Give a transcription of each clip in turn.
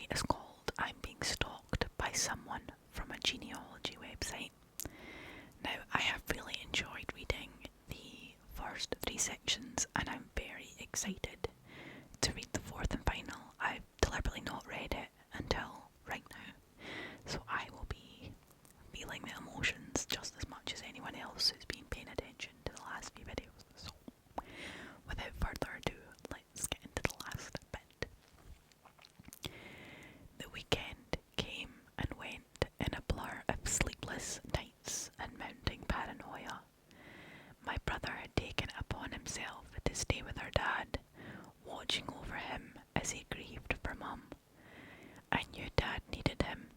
story is called I'm Being Stalked by Someone from a Genealogy website. Now, I have really enjoyed reading the first 3 sections and I'm very excited to read the 4th and final. I've deliberately not read it until right now, so I will be feeling the emotions just as much as anyone else who's been paying attention to the last few videos. So, without further ado, let's get into the last bit. The weekend came and went in a blur of sleepless nights and mounting paranoia. My brother had taken it upon himself to stay with our dad, watching over him as he grieved for Mum. I knew Dad needed him,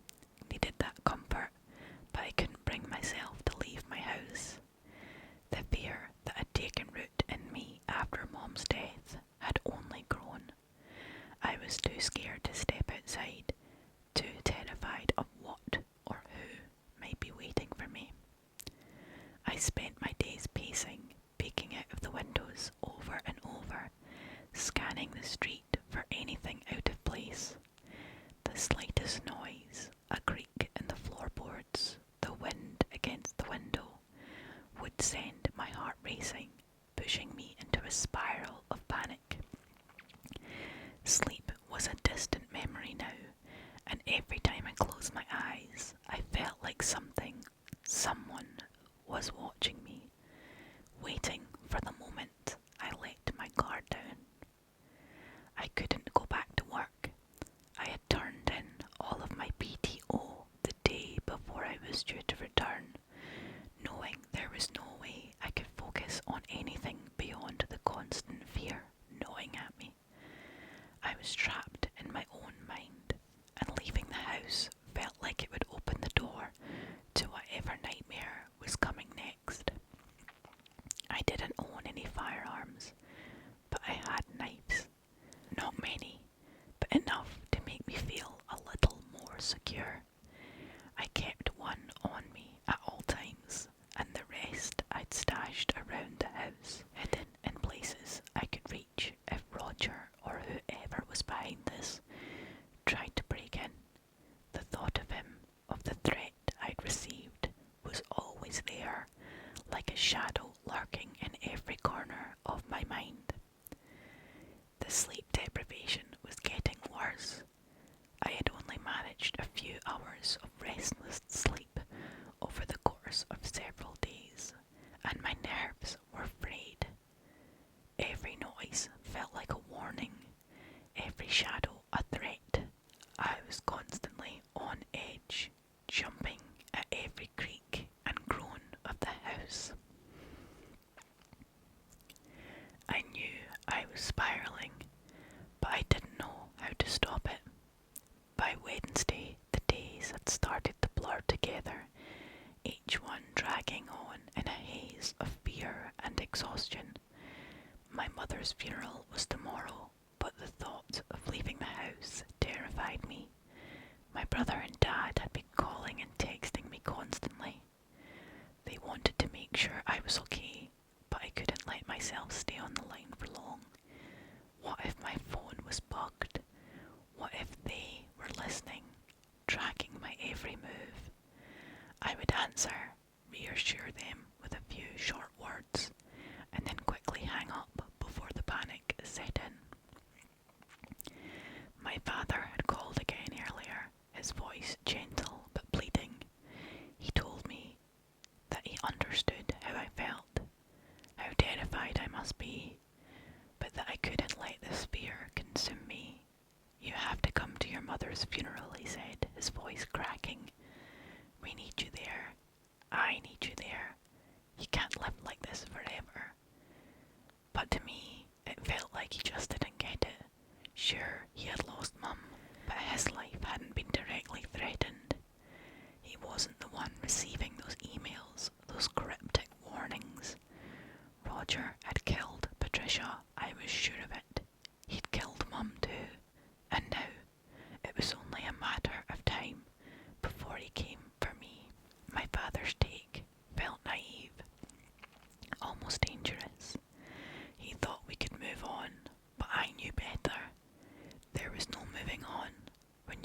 needed that comfort, but I couldn't bring myself to leave my house. The fear that had taken root in me after Mum's death had only grown. I was too scared to step outside, too terrified of what or who might be waiting for me. I spent my days pacing, peeking out of the windows over and over, scanning the street for anything out of place. The slightest noise, a creak in the floorboards, the wind against the window, would send my heart racing, pushing me into a spiral of panic. Sleep was a distant memory now, and every time I closed my eyes, I felt like someone was watching me, waiting for the moment I let my guard down. I couldn't go back to work. I had turned in all of my PTO the day before I was due to return, knowing there was no way I could focus on anything beyond the constant fear gnawing at me. I was trapped in my own mind, and leaving the house felt like it would open the door to whatever nightmare was coming next. I didn't own any firearms, but I had knives. Not many, but enough to make me feel a little more secure. I kept one on me at all times, and the rest I'd stashed around the house, hidden in places I could reach if Roger or whoever was behind this tried to break in. The thought of him, of the threat I'd received, was always there, like a shadow lurking in every corner of my mind. The sleep deprivation was getting worse. I had only managed a few hours of restless sleep over the course of several days, and my nerves were frayed. Every noise felt like a warning, every shadow a threat. I was constantly on edge, jumping at every creak and groan of the house. I knew I was spiraling, but I didn't know how to stop it. By Wednesday, the days had started to blur together, each one dragging on in a haze of fear and exhaustion. My mother's funeral was tomorrow, but the thought of leaving the house terrified me. My brother and Dad had been calling and texting me constantly. They wanted to make sure I was okay, but I couldn't let myself stay on the line for long. What if my phone was bugged? What if they were listening, tracking my every move? I would answer, reassure them with a few short words, and then quickly hang up before the panic set in. My father had called again earlier, his voice gentle but pleading. He told me that he understood how I felt, how terrified I must be, but that I couldn't let this fear consume me. You have to come to your mother's funeral, he said, his voice cracking. We need you there. I need you there. You can't live like this forever. But to me, it felt like he just didn't get it. Sure, he had lost Mum, but his life hadn't been directly threatened. He wasn't the one receiving those emails, those cryptic warnings. Roger had killed Patricia, I was sure of it. He'd killed Mum too. And now, it was only a matter of time before he came for me. My father's take felt naive, almost dangerous. He thought we could move on, but I knew better. There was no moving on when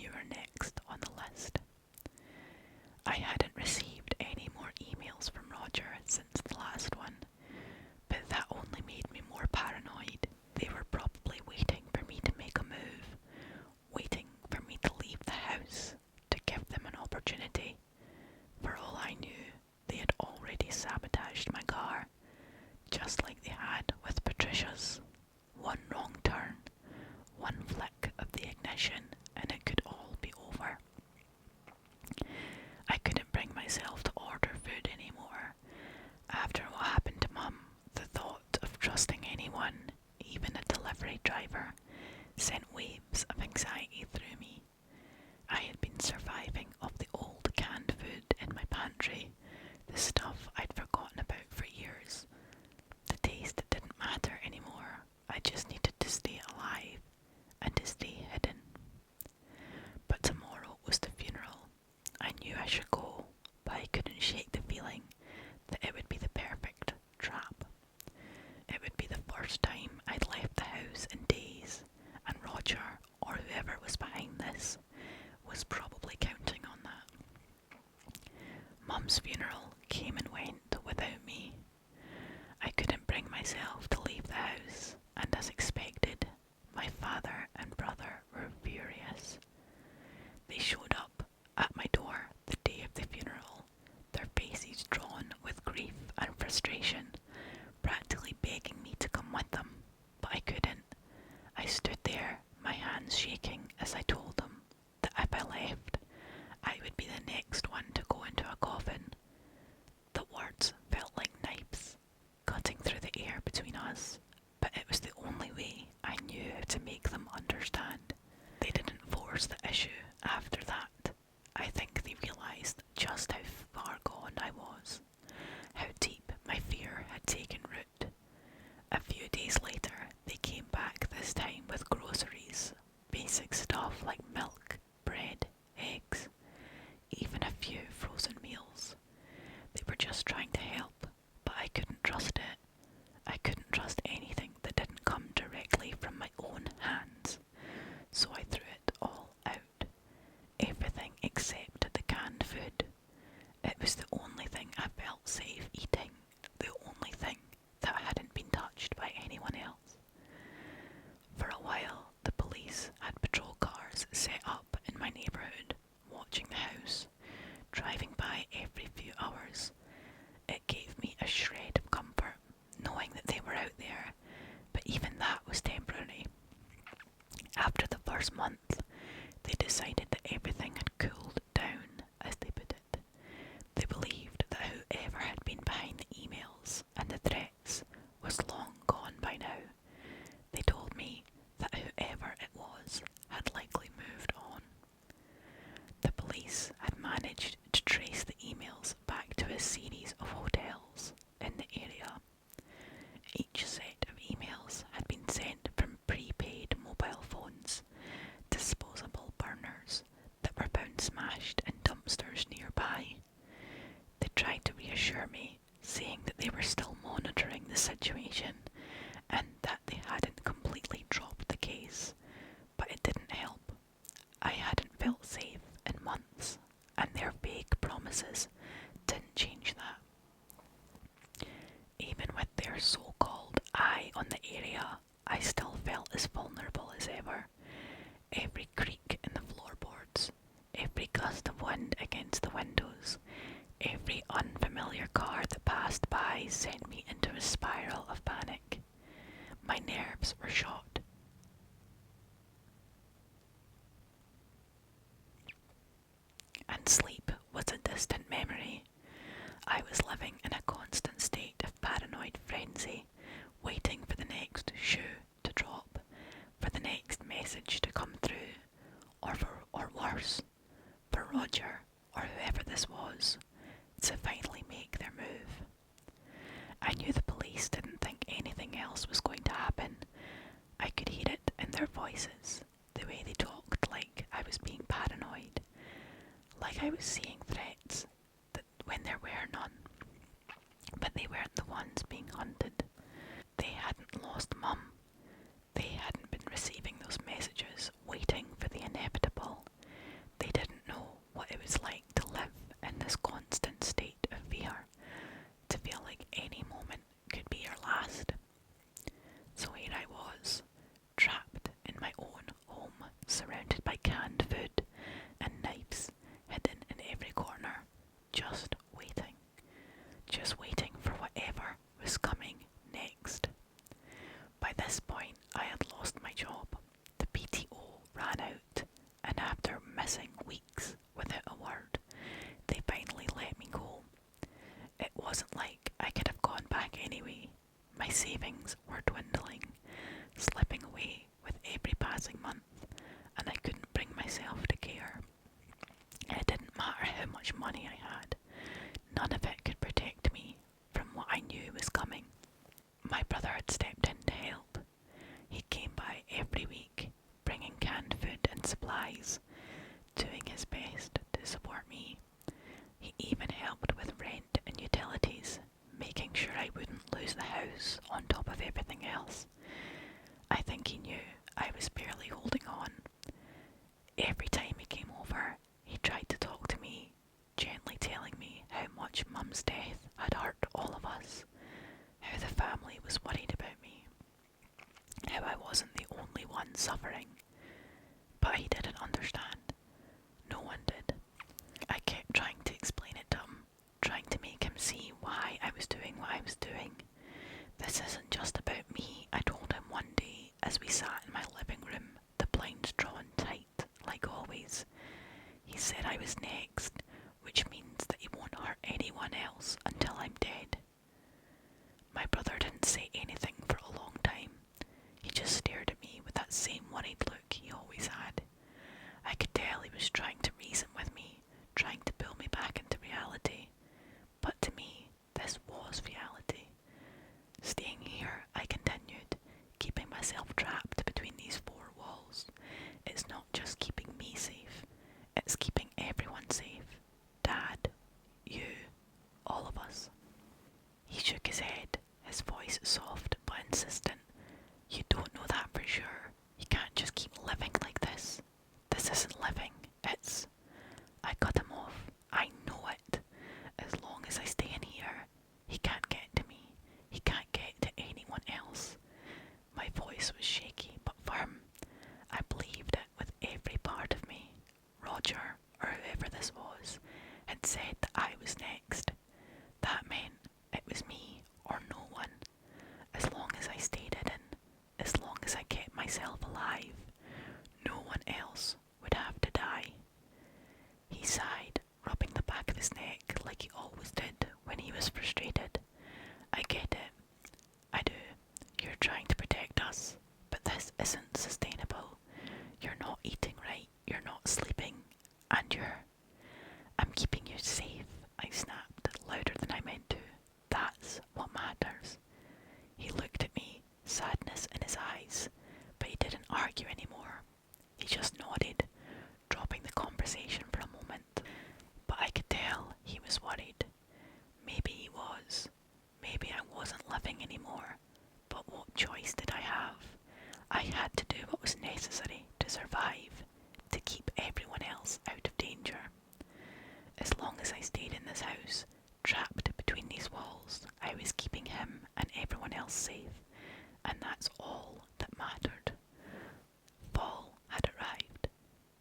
up in my neighbourhood, watching the house, driving by every few hours. It gave me a shred of comfort, knowing that they were out there, but even that was temporary. After the first month, they decided that everything had cooled down, as they put it. They believed that whoever had been behind the emails and the threats was long gone by now. They told me that whoever it was had likely moved on. The police had managed to trace the emails back to a series of hotels in the area. Each set of emails had been sent from prepaid mobile phones, disposable burners that were found smashed in dumpsters nearby. They tried to reassure me, saying that they were still monitoring the situation and that they hadn't completely dropped the case, but it didn't help. I hadn't felt safe in months, and their vague promises didn't change that. Even with their so-called eye on the area, I still felt as vulnerable as ever. Every creak in the floorboards, every gust of wind against the windows, every unfamiliar car that passed by sent me into a spiral of panic. My nerves were shot. And sleep was a distant memory. I was living in a constant state of paranoid frenzy, waiting for the next shoe to drop, for the next message to come through, or worse, for Roger, or whoever this was, to finally make their move. I knew the police didn't think anything else was going to happen. I could hear it in their voices, the way they talked, like I was being paranoid, like I was seeing threats that when there were none. But they weren't the ones being hunted. They hadn't lost Mum. They hadn't been receiving those messages, waiting for the inevitable. They didn't know what it was like to live in this constant state of fear, to feel like any moment could be your last. So here I was, trapped in my own home, surrounded by canned food and knives hidden in every corner, just waiting for whatever was coming next. By this point, I had lost my job. The PTO ran out, and after missing weeks without a word, they finally let me go. It wasn't like I could have gone back anyway. My savings were dwindling, slipping away with every passing month, and I couldn't bring myself to care. It didn't matter how much money I had. None of it could protect me from what I knew was coming. My brother had stepped in to help. He came by every week, bringing canned food and supplies, doing his best to support me. He even helped with rent and utilities, making sure I wouldn't lose the house on top of everything else. I think he knew I was barely holding on. Every time he came over, he tried to talk to me, gently telling me how much Mum's death had hurt all of us, how the family was worried about me, how I wasn't the only one suffering. But he didn't understand. No one did. I kept trying to explain it to him, trying to make him see why I was doing what I was doing. This isn't just about me, I told him one day as we sat in my living room, the blinds drawn tight, like always. He said I was next, which means that he won't hurt anyone else until I'm dead. My brother didn't say anything for a long time. He just stared at me with that same worried look he always had. I could tell he was trying to reason with me, trying to pull me back into reality. But to me, this was reality. Staying here, I continued, keeping myself trapped between these four walls. It's not just keeping me safe, it's keeping everyone safe. Dad, you, all of us. He shook his head, his voice soft but insistent. You don't know that for sure. You can't just keep living like this. This isn't living, it's... I cut him off. I know it. As long as I stay in here, he can't get to me. He can't get to anyone else. My voice was shaky but firm. I believed it with every part of me. was next. That meant it was me or no one. As long as I stayed hidden, as long as I kept myself alive, no one else would have to die. He sighed, rubbing the back of his neck like he always did when he was frustrated. I get it. I do. You're trying to protect us, but this isn't sustainable. You're not eating right, you're not sleeping, and I'm keeping you safe, I snapped, louder than I meant to. That's what matters. He looked at me, sadness in his eyes, but he didn't argue anymore. He just nodded, dropping the conversation for a moment. But I could tell he was worried. Maybe he was. Maybe I wasn't living anymore. But what choice did I have? I had to do what was necessary to survive, to keep everyone else out of danger. As long as I stayed in this house, trapped between these walls, I was keeping him and everyone else safe, and that's all that mattered. Fall had arrived,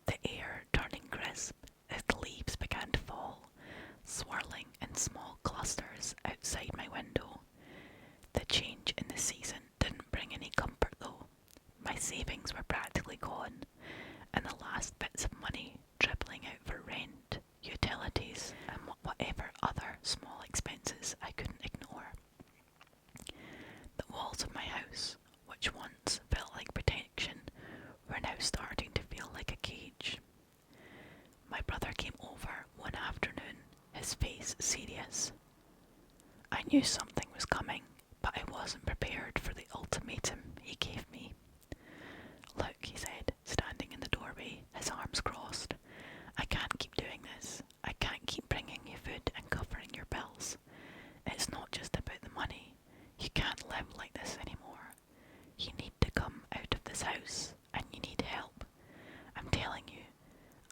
the air turning crisp as the leaves began to fall, swirling in small clusters outside my window. The change in the season didn't bring any comfort though. My savings were practically gone, and the last bits of money dribbling out for rent, utilities, and whatever other small expenses I couldn't ignore. The walls of my house, which once felt like protection, were now starting to feel like a cage. My brother came over one afternoon, his face serious. I knew something was coming, but I wasn't prepared for the ultimatum he gave me. Look, he said, standing in the doorway, his arms crossed. I can't keep doing this. I can't keep bringing you food and covering your bills. It's not just about the money. You can't live like this anymore. You need to come out of this house, and you need help. I'm telling you,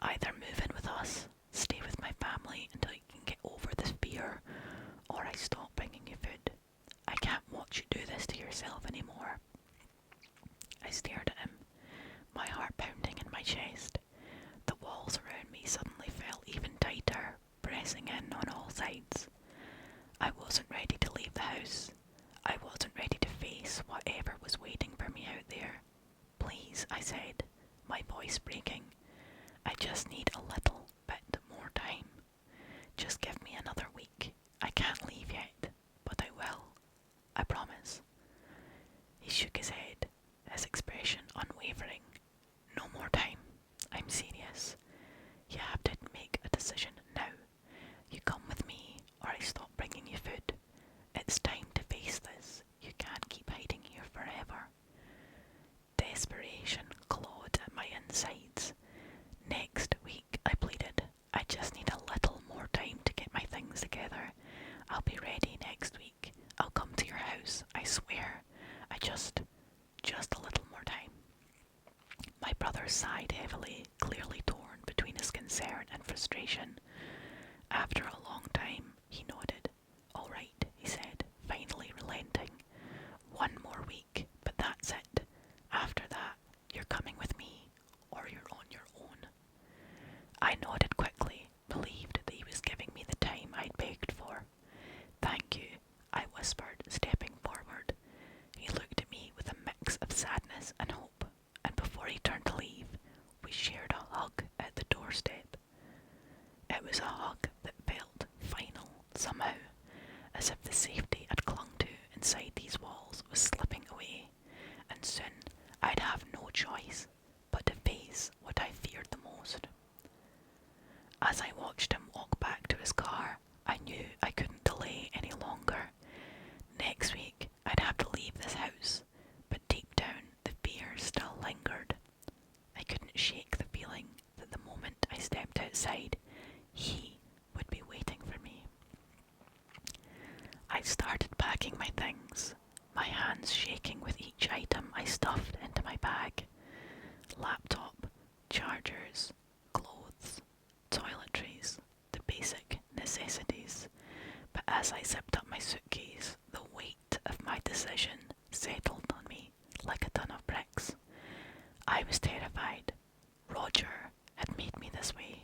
either move in with us, stay with my family until you can get over this fear, or I stop bringing you food. I can't watch you do this to yourself anymore. I stared at him, my heart pounding in my chest. The walls around me suddenly felt even tighter, pressing in on all sides. I wasn't ready to leave the house. I wasn't ready to face whatever was waiting for me out there. Please, I said, my voice breaking. I just need a little bit more time. Just give me another week. I can't leave yet, but I will. I promise. He shook his head, his expression unwavering. No more time. I'm serious. You have to make a decision now. You come with me, or I stop bringing you food. It's time to face this. You can't keep hiding here forever. Desperation clawed at my insides. Next week, I pleaded. I just need a little more time to get my things together. I'll be ready next week. I'll come to your house, I swear. I just a little more time. My brother sighed heavily, clearly torn between his concern and frustration. After a long time, he nodded. All right, he said, finally relenting. One more week, but that's it. After that, you're coming with me, or you're on your own. I nodded quickly, relieved that he was giving me the time I'd begged for. Thank you, I whispered, stepping forward. He looked at me with a mix of sadness and hope, and before he turned to leave, we shared a hug at the doorstep. It was a hug that felt final, somehow, as if the safety I'd clung to inside these walls was slipping away, and soon I'd have no choice but to face what I feared the most. As I watched him walk back to his car, I knew I couldn't delay any longer. Next week, I'd have to leave this house, but deep down the fear still lingered. I couldn't shake the feeling that the moment I stepped outside, he would be waiting for me. I started packing my things, my hands shaking with each item I stuffed into my bag. Laptop, chargers, clothes, toiletries, the basic necessities. But as I zipped up my suitcase, the weight of my decision settled on me like a ton of bricks. I was terrified. Roger had made me this way.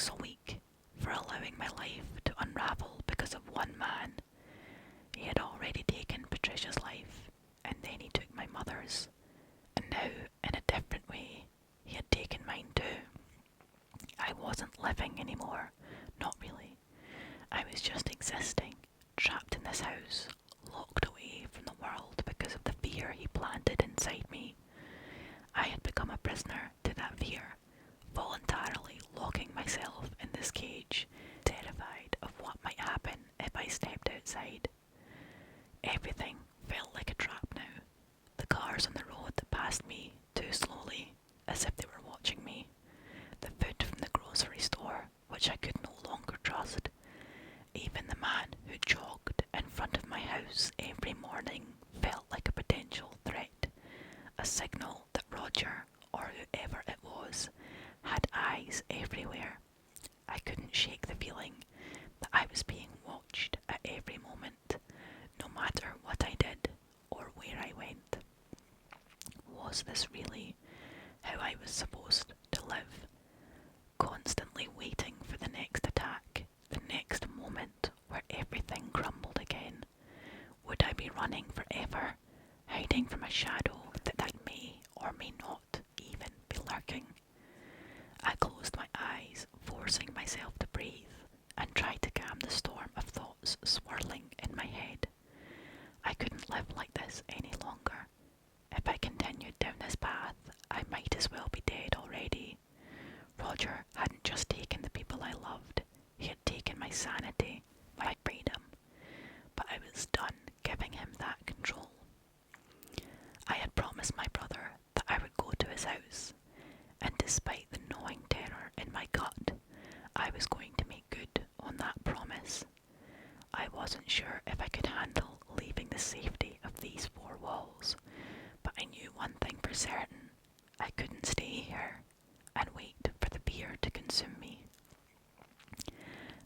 so weak for allowing my life to unravel because of one man. He had already taken Patricia's life, and then he took my mother's, and now, in a different way, he had taken mine too. I wasn't living anymore, not really. I was just existing, trapped in this house, locked away from the world because of the fear he planted inside me. I had become a prisoner to that fear, voluntarily locking myself in this cage, terrified of what might happen if I stepped outside. Everything felt like a trap now. The cars on the road that passed me too slowly, as if they were watching me. The food from the grocery store, which I could no longer trust. Even the man who jogged in front of my house every morning felt like a potential threat, a signal that Roger, or whoever it was, had eyes everywhere. I couldn't shake the feeling that I was being watched at every moment, no matter what I did or where I went. Was this really how I was supposed to live? Constantly waiting for the next attack, the next moment where everything crumbled again. Would I be running forever, hiding from a shadow that may or may not even be lurking? I closed my eyes, forcing myself to breathe, and tried to calm the storm of thoughts swirling in my head. I couldn't live like this any longer. If I continued down this path, I might as well be dead already. Roger hadn't just taken the people I loved, he had taken my sanity, my freedom. But I was done giving him that control. I had promised my brother that I would go to his house, and despite the gnawing terror in my gut, I was going to make good on that promise. I wasn't sure if I could handle leaving the safety of these four walls, but I knew one thing for certain. I couldn't stay here and wait for the fear to consume me.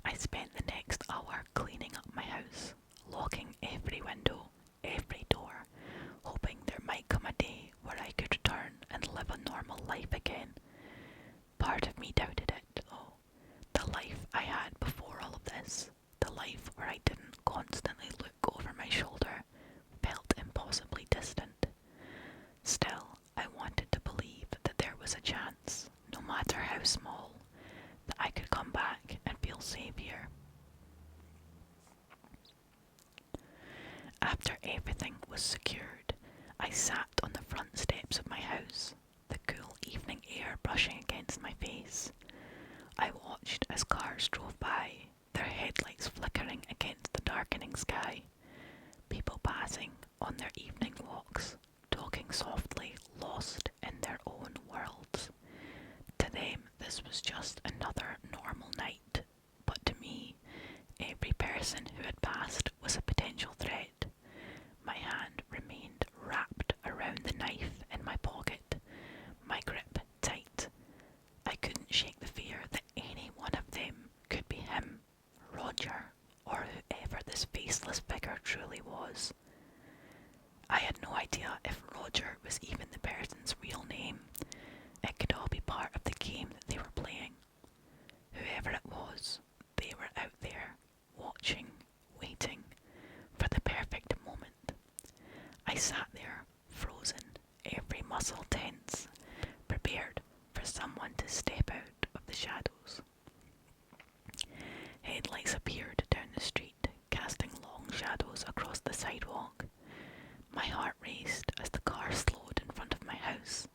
I spent the next hour cleaning up my house, locking every window, every door, hoping there might come a day where I could return and live a normal life again. Part of me doubted it, though. The life I had before all of this, the life where I didn't constantly look over my shoulder, felt impossibly distant. Still, I wanted to believe that there was a chance, no matter how small, that I could come back and feel safe here. After everything was secured, I sat on the front steps of my house, the cool evening air brushing against my face. I watched as cars drove by, their headlights flickering against the darkening sky. People passing on their evening walks, talking softly, lost in their own worlds. To them, this was just another normal night, but to me, every person who had passed was a potential threat. My hand remained wrapped around the knife in my pocket, my grip tight. I couldn't shake the fear that any one of them could be him, Roger, or whoever this faceless figure truly was. I had no idea if Roger was even the person's real name. It could all be part of the game that they were playing. Whoever it was, they were out there, watching, waiting, for the perfect moment. I sat there, frozen, every muscle tense, prepared for someone to step out of the shadows. Headlights appeared down the street, casting long shadows across the sidewalk. My heart raced as the car slowed in front of my house.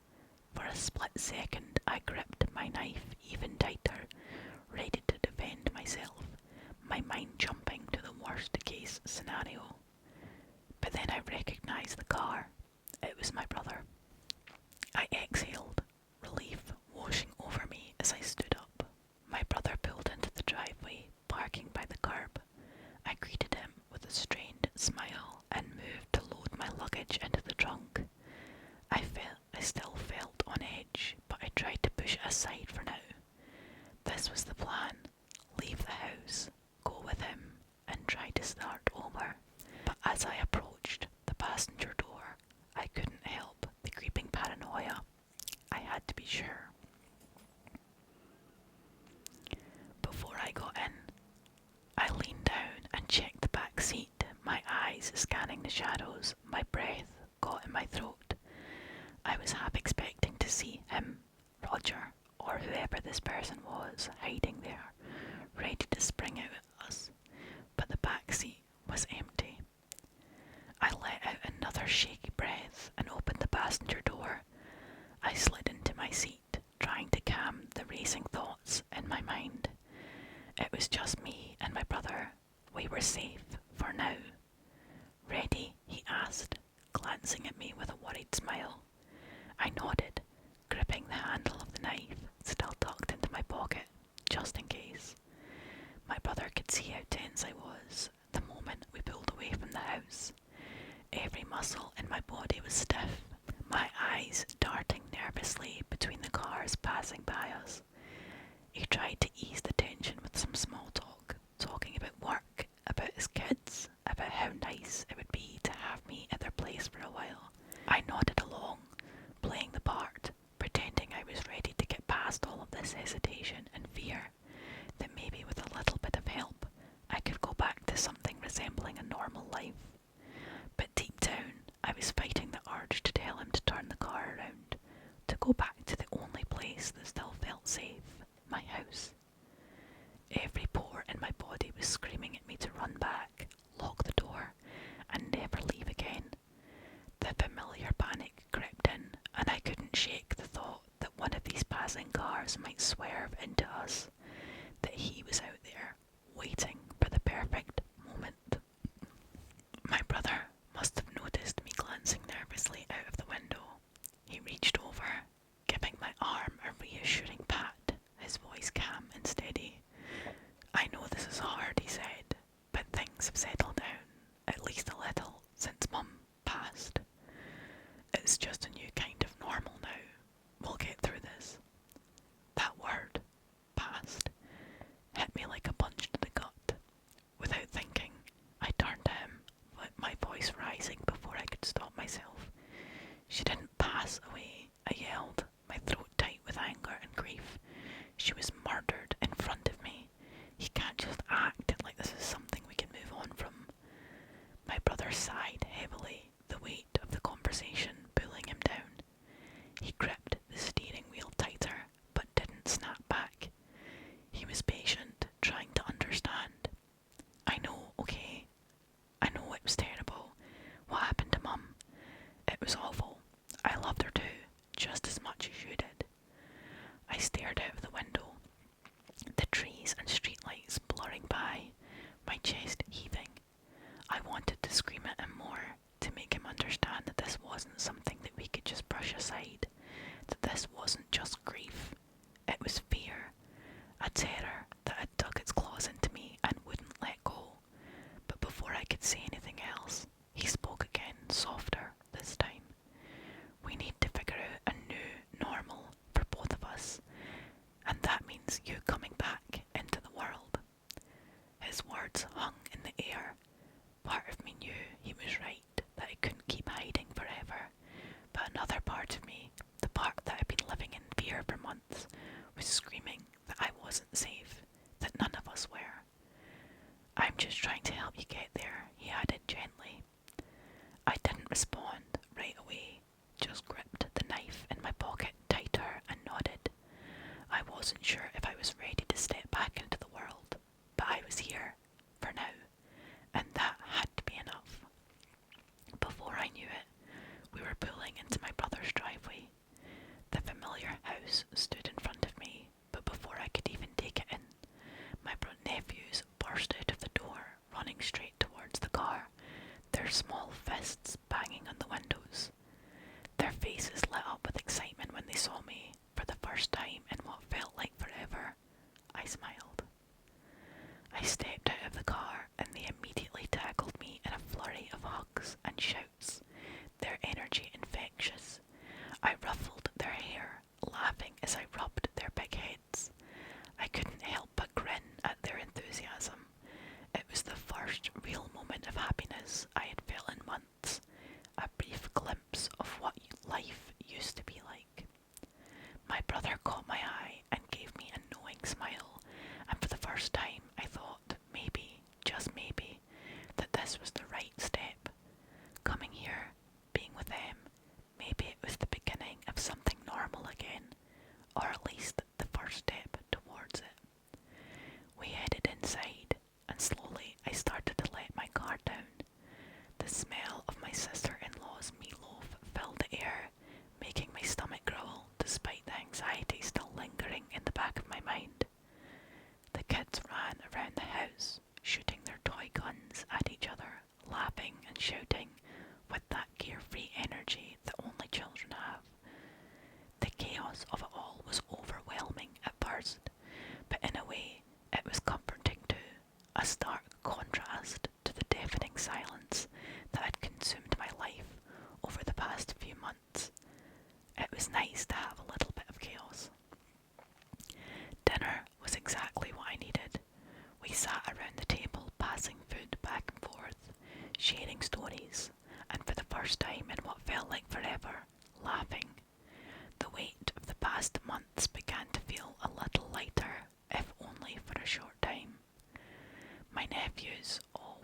For a split second, I gripped my knife even tighter, ready to defend myself, my mind jumping to the worst-case scenario. But then I recognized the car. It was my brother. I exhaled, relief washing over me as I stood up. My brother pulled into the driveway, parking by the curb. I greeted him with a strained smile and moved to load my luggage into the trunk. I still felt on edge, but I tried to push it aside for now. This was the plan. Leave the house, go with him, and try to start over. But as I approached the passenger door, I couldn't help I got in. I leaned down and checked the back seat, my eyes scanning the shadows, my breath caught in my throat. I was half expecting to see him, Roger, or whoever this person was, hiding there, ready to spring out at us, but the back seat was empty. I let out another shaky breath and opened the passenger door. I slid into my seat, trying to calm the racing thoughts in my mind. It was just me and my brother. We were safe for now. Ready? He asked, glancing at me with a worried smile. I nodded, gripping the handle of the knife, still tucked into my pocket, just in case. My brother could see how tense I was the moment we pulled away from the house. Every muscle in my body was stiff, my eyes darting nervously between the cars passing by us. He tried to ease the tension with some small talk, talking about work, about his kids, about how nice it would be to have me at their place for a while. I nodded along, playing the part, pretending I was ready to get past all of this hesitation and fear, that maybe with a little bit of help, I could go back to something resembling a normal life. But deep down, I was fighting the urge to tell him to turn the car around, to go back to the only place that still felt safe, my house. Every pore in my body was screaming at me to run back, lock the door, and never leave again. The familiar panic crept in, and I couldn't shake the thought that one of these passing cars might swerve into us, that he was out there, waiting for the perfect moment. My brother must have noticed me glancing nervously out of the window. He reached over, giving my arm a reassuring pat, his voice calm and steady. I know this is hard, he said, but things have settled down, at least a little, since Mum passed. It's just a new kind of normal now. We'll get through this. That word, passed, hit me like a punch to the gut. Without thinking, I turned to him, my voice rising before I could stop myself. She didn't pass away, I yelled, my throat tight with anger and grief. She was murdered in front of me. He can't just act like this is something we can move on from. My brother sighed heavily, the weight of the conversation pulling him down. He gripped the steering wheel tighter, but didn't snap back. He was patient, trying to understand. I know, okay. I know it was terrible. What happened to Mum? It was awful. I loved her too, just as much as you did. I stared out of the window, the trees and streetlights blurring by, my chest heaving. I wanted to scream at him more, to make him understand that this wasn't something that we could just brush aside, that this wasn't just grief. It was fear, a terror that had dug its claws into me and wouldn't let go. But before I could say anything else, he spoke again, softer this time. We need to figure out a new normal for both of us, and that means you coming back into the world. His words hung in the air. Part of me knew he was right, that I couldn't keep hiding forever, but another part of me, the part that had been living in fear for months, was screaming that I wasn't safe, that none of us were. I'm just trying to help you get there, he added gently. I didn't respond right away, just gripped the knife in my pocket tighter and nodded. I wasn't sure if I was ready to step back into the world, but I was here, for now, and that had to be enough. Before I knew it, we were pulling into my brother's driveway. The familiar house stood in front of me, but before I could even take it in, my nephews burst out of the door, running straight towards the car, their small fists banging on the windows. Their faces lit up with excitement when they saw me, for the first time in what felt like forever. I smiled.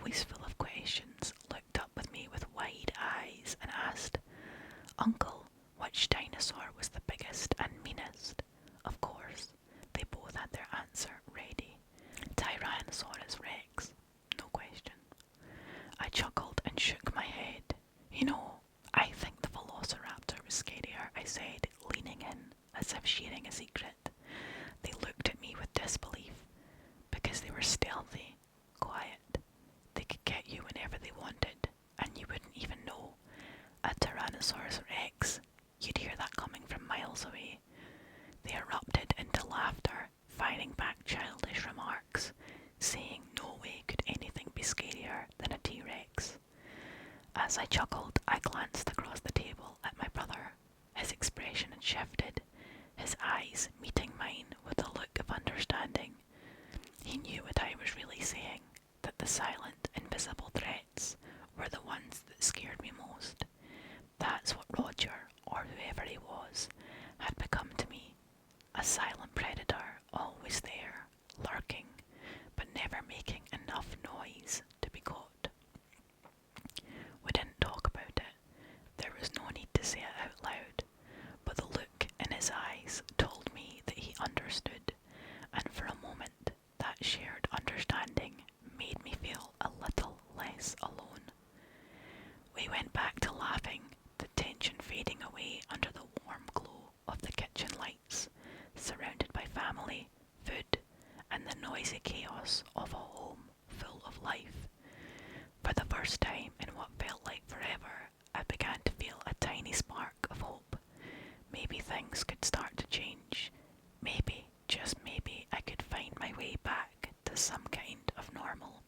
always full of questions, looked up with me with wide eyes and asked, "Uncle, which dinosaur was the biggest and meanest?" Of course, they both had their answer ready. Tyrannosaurus Rex, no question. I chuckled and shook my head. "You know, I think the velociraptor was scarier," I said, leaning in, as if sharing a secret. They looked at me with disbelief, because they were stealthy, quiet. They could get you whenever they wanted, and you wouldn't even know. A Tyrannosaurus Rex, you'd hear that coming from miles away. They erupted into laughter, firing back childish remarks, saying no way could anything be scarier than a T-Rex. As I chuckled, I glanced across the table at my brother. His expression had shifted, his eyes meeting mine with a look of understanding. He knew what I was really saying, that the silent, invisible threats were the ones that scared me most. That's what Roger, or whoever he was, had become to me. A silent predator, always there, lurking, but never making enough noise to be caught. We didn't talk about it. There was no need to say it out loud, but the look in his eyes told me that he understood, and for a moment that shared understanding made me feel a little less alone. We went back to laughing, the tension fading away under the warm glow of the kitchen lights, surrounded by family, food, and the noisy chaos of a home full of life. For the first time in what felt like forever, I began to feel a tiny spark of hope. Maybe things could start to change. Maybe, just maybe, I could find my way back to some kind of normal.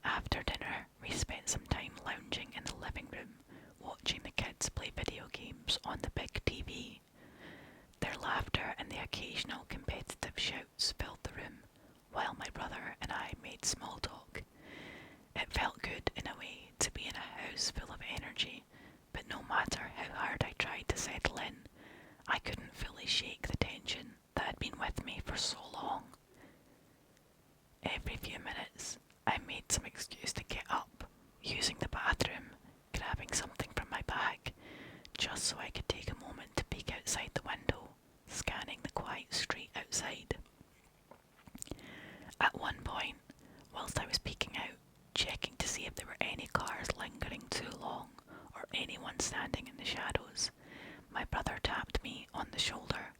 After dinner, we spent some time lounging in the living room, watching the kids play video games on the big TV. Their laughter and the occasional competitive shouts filled the room, while my brother and I made small talk. It felt good in a way to be in a house full of energy, but no matter how hard I tried to settle in, I couldn't fully shake the tension that had been with me for so long. Every few minutes, I made some excuse to get up, using the bathroom, grabbing something from my bag, just so I could take a moment to peek outside the window, scanning the quiet street outside. At one point, whilst I was peeking out, checking to see if there were any cars lingering too long or anyone standing in the shadows, my brother tapped me on the shoulder.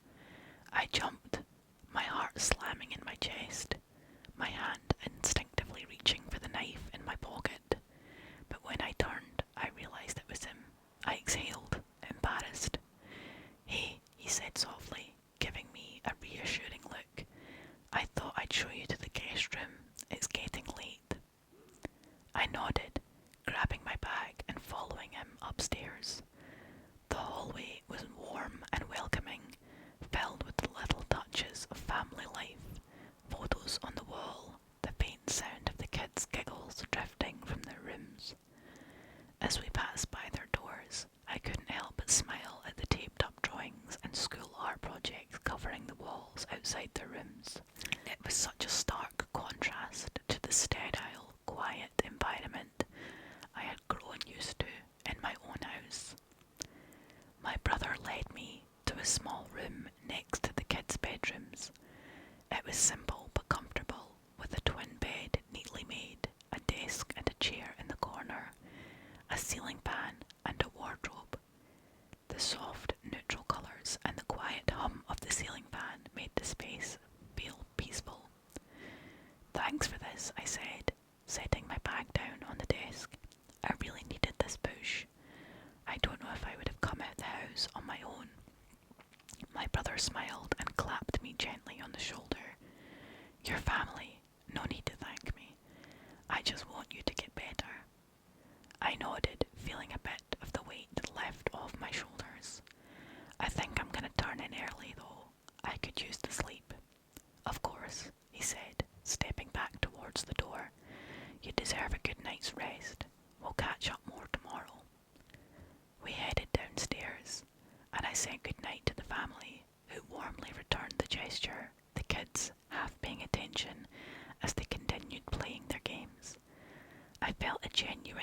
I jumped, my heart slamming in my chest, my hand instinctively reaching for the knife in my pocket. But when I turned, I realised it was him. I exhaled, embarrassed. "Hey," he said softly, giving me a reassuring look. "I thought I'd show you to the guest room. It's getting late." I nodded, grabbing my bag and following him upstairs. The hallway was warm and welcoming, filled with the little touches of family life, photos on the wall, the faint sound of the kids' giggles drifting from their rooms. As we passed by their doors, I couldn't help but smile at the taped-up drawings and school art projects covering the walls outside their rooms. It was such a stark contrast to the sterile, quiet environment I had grown used to in my own house. My brother led me to a small room next to the kids' bedrooms. It was simple but comfortable, with a twin bed neatly made, a desk and a chair in the corner, a ceiling fan and a wardrobe. The soft, neutral colours and the quiet hum of the ceiling fan made the space feel peaceful. "Thanks for this," I said, setting my bag down on the desk. "I really needed this push. I don't know if I would have come out the house on my own." My brother smiled and clapped me gently on the shoulder. "Your family, no need to thank me. I just want you to get better." I nodded, feeling a bit of the weight left off my shoulders. "I think I'm gonna turn in early though. I could use the sleep." "Of course," he said, stepping back towards the door. "You deserve a good night's rest. We'll catch up more tomorrow." We headed downstairs, and I said goodnight to the family, who warmly returned the gesture, the kids half paying attention as they continued playing their games.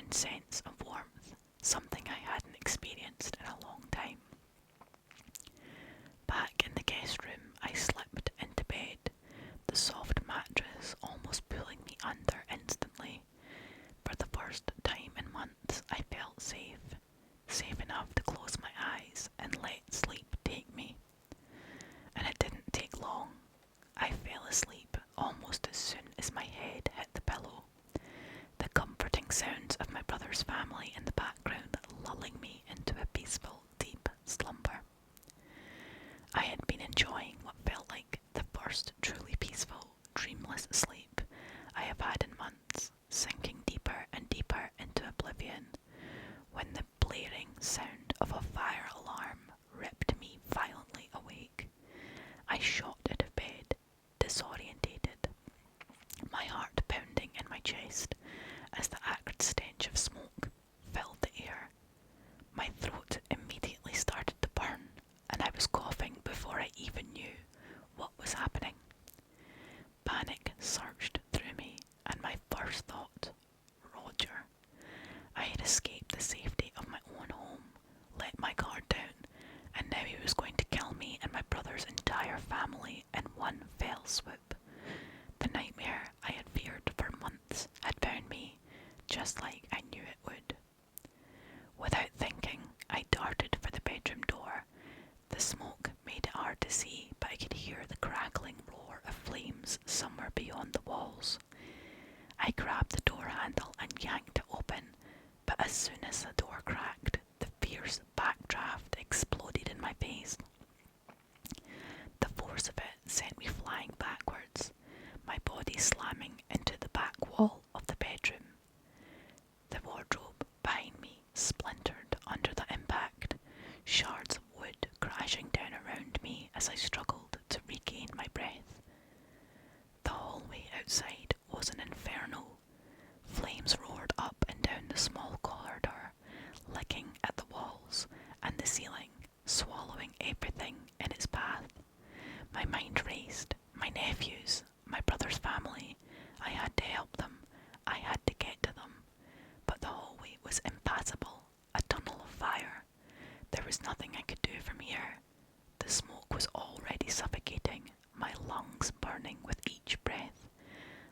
genuine sense of warmth, something I hadn't experienced in a long time. Back in the guest room, I slipped into bed, the soft mattress almost pulling me under instantly. For the first time in months, I felt safe, safe enough to close my eyes and let sleep take me. And it didn't take long. I fell asleep almost as soon as my head hit the pillow, the comforting sounds of my brother's family in the background lulling me into a peaceful, deep slumber. I had been enjoying what felt like the first truly peaceful, dreamless sleep I have had in months, sinking deeper and deeper into oblivion, when the blaring sound of a fire alarm ripped me violently awake. I shot out of bed, disorientated, my heart pounding in my chest as the acrid stench of smoke filled the air. My throat immediately started to burn, and I was coughing before I even knew what was happening. Panic surged through me, and my first thought, Roger. I had escaped the safety of my own home, let my guard down, and now he was going to kill me and my brother's entire family in one fell swoop. The nightmare I had feared for months had found me, just like I knew it would. Without thinking, I darted for the bedroom door. The smoke made it hard to see, but I could hear the crackling roar of flames somewhere beyond the walls. I grabbed the door handle and yanked it open, but as soon as the door cracked, the fierce backdraft exploded in my face. The force of it sent me flying backwards, my body slamming into the back wall of the bedroom. The wardrobe behind me splintered under the impact, shards of wood crashing down around me as I struggled to regain my breath. The hallway outside was an inferno. Flames roared up and down the small corridor, licking at the walls and the ceiling, swallowing everything in its path. My mind raced. My nephews, my brother's family. I had to help them. I had to get to them. But the hallway was impassable, a tunnel of fire. There was nothing I could do from here. The smoke was already suffocating, my lungs burning with each breath.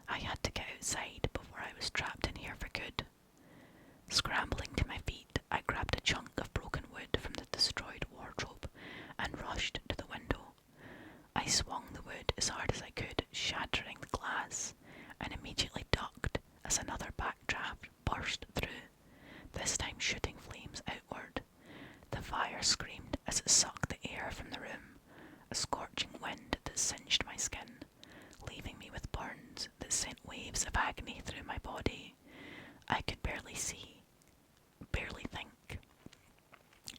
I had to get outside before I was trapped in here for good. Scrambling to my feet, I grabbed a chunk of broken wood from the destroyed wardrobe and rushed to the window. I swung the wood as hard as I could, shattering the glass, and immediately ducked as another backdraft burst through, this time shooting flames outward. The fire screamed as it sucked the air from the room, a scorching wind that singed my skin, leaving me with burns that sent waves of agony through my body. I could barely see, barely think.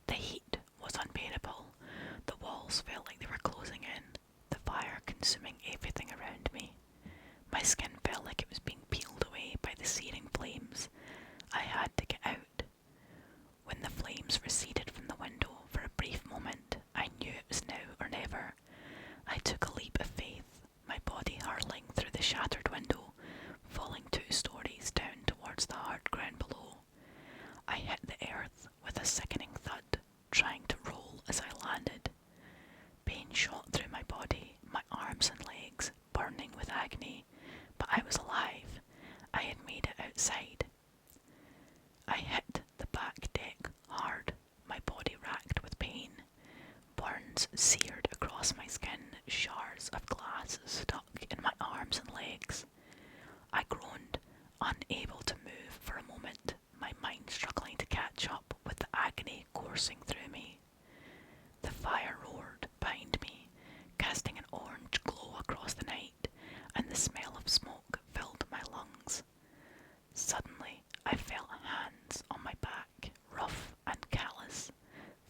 The heat was unbearable. The walls felt like they were closing in, the fire consuming everything around me. My skin felt like it was being peeled away by the searing flames. I had to get out. When the flames receded from the window for a brief moment, I knew it was now or never. I took a leap of faith, my body hurtling through the shattered window, falling 2 stories down towards the hard ground below. I hit the earth with a sickening thud, trying to roll as I landed. Pain shot through my body, my arms and legs burning with agony, but I was alive. I had made it outside. I hit the back deck hard, my body racked with pain. Burns seared across my skin, shards of glass stuck in my arms and legs. I groaned, unable to move for a moment, my mind struggling to catch up with the agony coursing through me. The fire roared behind me, casting an orange glow across the night, and the smell of smoke filled my lungs. Suddenly, I felt hands on my back, rough and callous,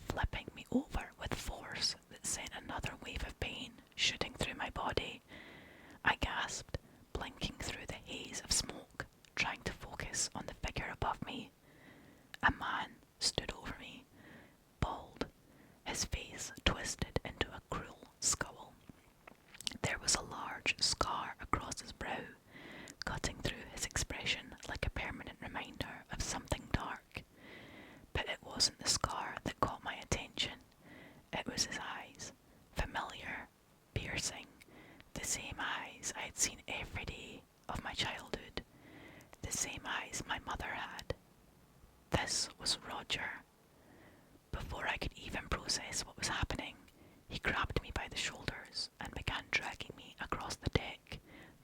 flipping me over with force that sent another wave of pain shooting through my body. I gasped, blinking through the haze of smoke, trying to focus on the figure above me. A man stood over me, bald, his face twisted into a cruel scowl. There was a large scar across his brow, cutting through his expression like a permanent reminder of something process what was happening, he grabbed me by the shoulders and began dragging me across the deck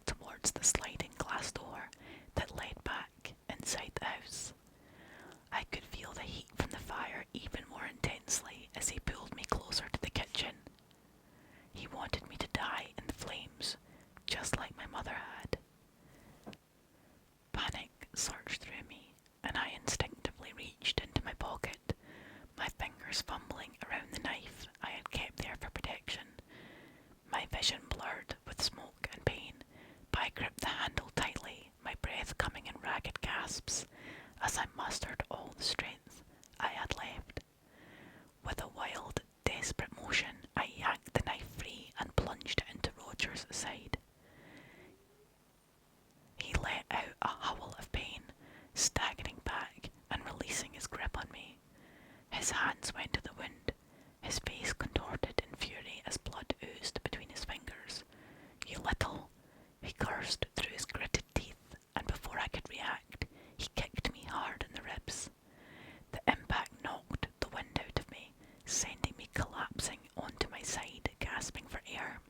towards the sliding glass door that led back inside the house. I could feel the heat from the fire even more intensely as he pulled me closer to the kitchen. He wanted me to die in the flames, just like my mother had. Panic surged through me, and I instinctively reached into my pocket, my fingers fumbling around the knife I had kept there for protection. My vision blurred with smoke and pain, but I gripped the handle tightly, my breath coming in ragged gasps as I mustered all the strength I had left. With a wild, desperate motion, I yanked the knife free and plunged it into Roger's side. He let out a howl of pain, staggering back and releasing his grip on me. His hands went to the wound, his face contorted in fury as blood oozed between his fingers. "You little," he cursed through his gritted teeth, and before I could react, he kicked me hard in the ribs. The impact knocked the wind out of me, sending me collapsing onto my side, gasping for air.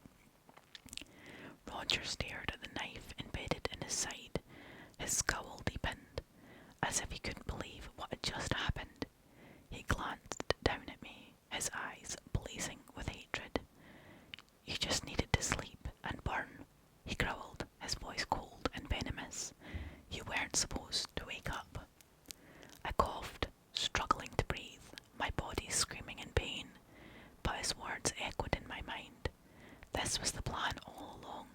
Roger stared at the knife embedded in his side. His scowl deepened, as if he couldn't believe what had just happened. He glanced down at me, his eyes blazing with hatred. "You just needed to sleep and burn," he growled, his voice cold and venomous. "You weren't supposed to wake up." I coughed, struggling to breathe, my body screaming in pain, but his words echoed in my mind. This was the plan all along.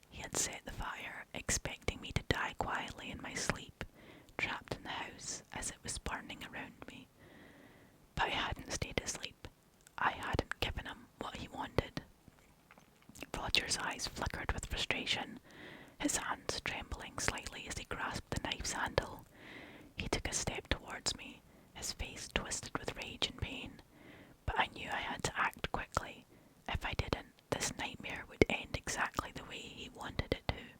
He had set the fire, expecting me to die quietly in my sleep, trapped in the house as it was burning around me. But I hadn't stayed asleep. I hadn't given him what he wanted. Roger's eyes flickered with frustration, his hands trembling slightly as he grasped the knife's handle. He took a step towards me, his face twisted with rage and pain, but I knew I had to act quickly. If I didn't, this nightmare would end exactly the way he wanted it to.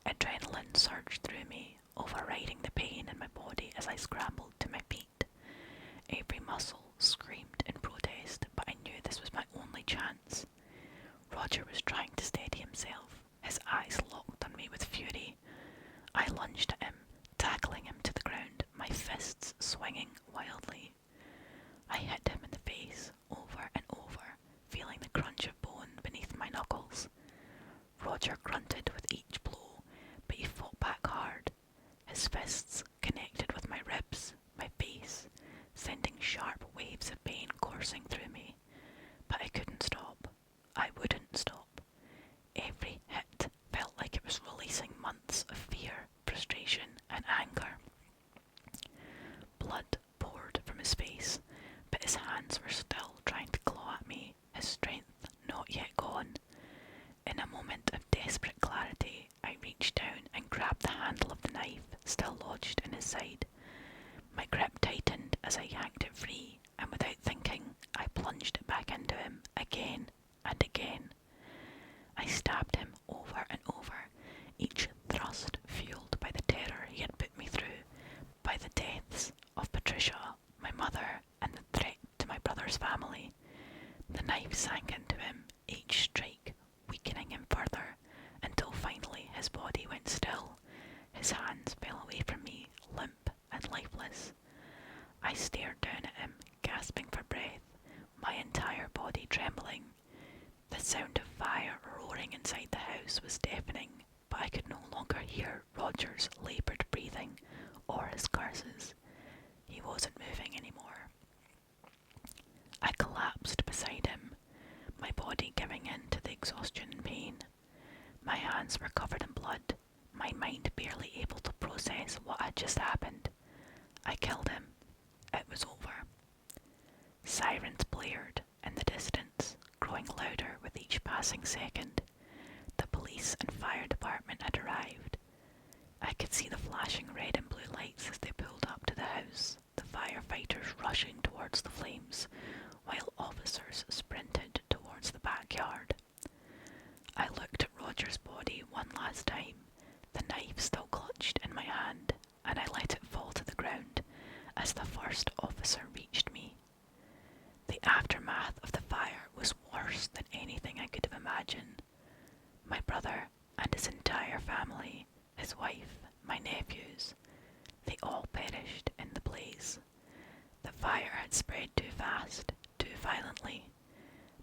Adrenaline surged through me, overriding the pain in my body as I scrambled to my feet. Every muscle screamed in protest, but I knew this was my only chance. Roger was trying to steady himself, his eyes locked on me with fury. I lunged at him, tackling him to the ground, my fists swinging wildly. I hit him in the face, over and over, feeling the crunch of bone beneath my knuckles. Roger grunted with each blow, but he fought back hard. His fists connected with my ribs, my face, sending sharp waves of pain coursing through me. But I couldn't stop. I wouldn't stop. Every hit felt like it was releasing months of fear, frustration, and anger. Blood poured from his face, but his hands were still trying to claw at me, his strength not yet gone. In a moment of desperate clarity, I reached down and grabbed the handle of the knife, still lodged in his side. My grip tightened as I yanked it free, and without thinking, I plunged it back into him again and again. I stabbed him over and over, each thrust fueled by the terror he had put me through, by the deaths of Patricia, my mother, and the threat to my brother's family. The knife sank into him, each strike weakening him further, until finally his body went still. His hands fell away from me, limp and lifeless. I stared down at him, gasping for breath, my entire body trembling. The sound of fire roaring inside the house was deafening, but I could no longer hear Roger's laboured breathing or his curses. He wasn't moving anymore. I collapsed beside him, my body giving in to the exhaustion and pain. My hands were covered in blood, my mind barely able to process what had just happened. I killed him. It was over. Sirens blared in the distance, growing louder with each passing second. The police and fire department had arrived. I could see the flashing red and blue lights as they pulled up to the house, the firefighters rushing towards the flames, while officers sprinted towards the backyard. I looked at Roger's body one last time, the knife still clutched in my hand, and I let it fall to the ground as the first officer reached me. The My brother and his entire family, his wife, my nephews, they all perished in the blaze. The fire had spread too fast, too violently.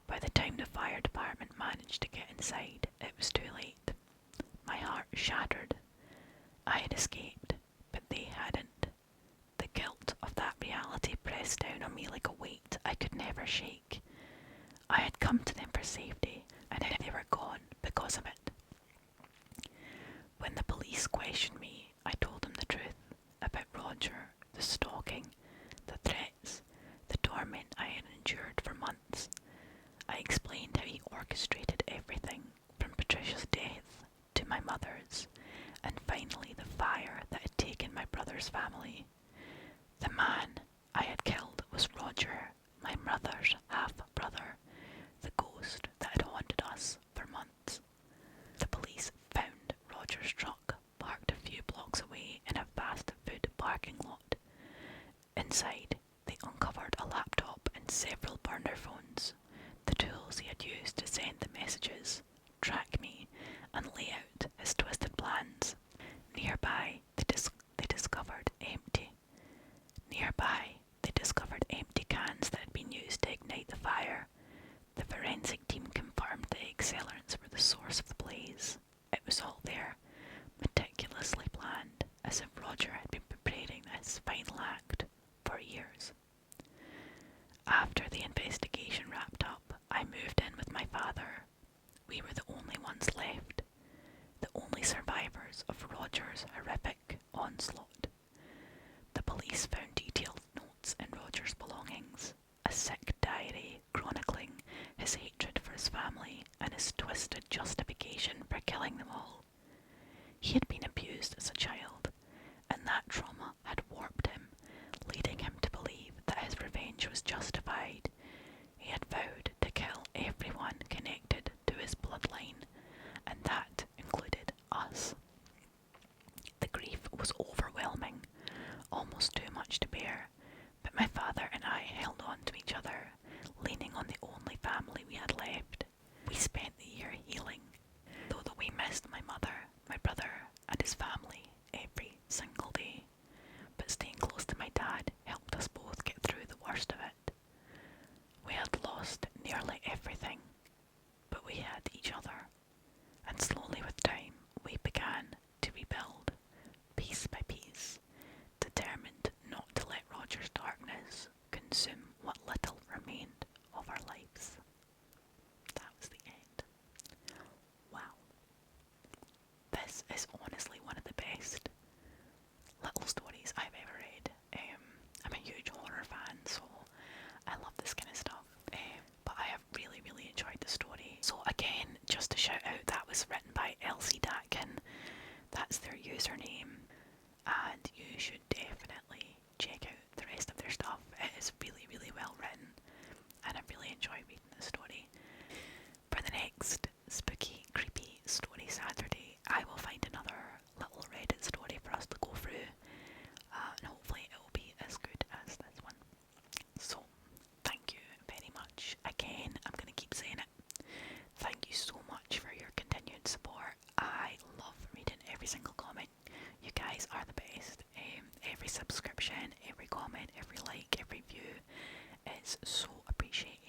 By the time the fire department managed to get inside, it was too late. My heart shattered. I had escaped, but they hadn't. The guilt of that reality pressed down on me like a weight I could never shake. I had come to them for safety, and now they were gone because of it. When the police questioned me, I told them the truth about Roger, the stalking, the threats, the torment I had endured for months. I explained how he orchestrated everything, from Patricia's death to my mother's, and finally the fire that had taken my brother's family. The man I had killed was Roger, my mother's half-brother, the ghost that had haunted us for months. The police found Roger's truck parked a few blocks away in a fast food parking lot. Inside, they uncovered a laptop and several burner phones, the tools he had used to send the messages, track me, and lay out his twisted plans. Nearby, they discovered empty cans that had been used to ignite the fire. The forensic team confirmed the accelerants were the source of the blaze. It was all there, meticulously planned, as if Roger had been preparing this final act for years. After the investigation wrapped up, I moved in with my father. We were the only ones left, the only survivors of Roger's horrific onslaught. The police found detailed notes in Roger's belongings, a sick diary chronicling his hatred for his family and his twisted justification for killing them all. He had been abused as a child, and that trauma had warped him, leading him to believe that his revenge was justified. He had vowed to kill everyone connected to his bloodline, and that included us. The grief was overwhelming, almost too much to bear, but my father and I held on to each other, leaning on the only family we had left. We spent the year healing, though we missed my mother, my brother, and his family every single day. But staying close to my dad helped us both get through the worst of it. We had lost nearly everything, but we had each other, and slowly with time we began to rebuild, piece by piece, determined not to let Roger's darkness consume what little remained of our lives. That was the end. Wow. This is honestly one of the best little stories I've ever read. I'm a huge horror fan, so I love this kind of stuff. But I have really, really enjoyed the story. So again, just to shout out, that was written by Elsie Datkin. That's their username. And you should definitely check out the rest of their stuff. It is really, really well written, and I really enjoy reading the story. For the next spooky, creepy story Saturday, I will find another little Reddit story for us to go through, and hopefully it will be as good as this one. So, thank you very much. Again, I'm going to keep saying it. Thank you so much for your continued support. I love reading every single comment. You guys are the best. Every subscription, every comment, every like, every view is so appreciated.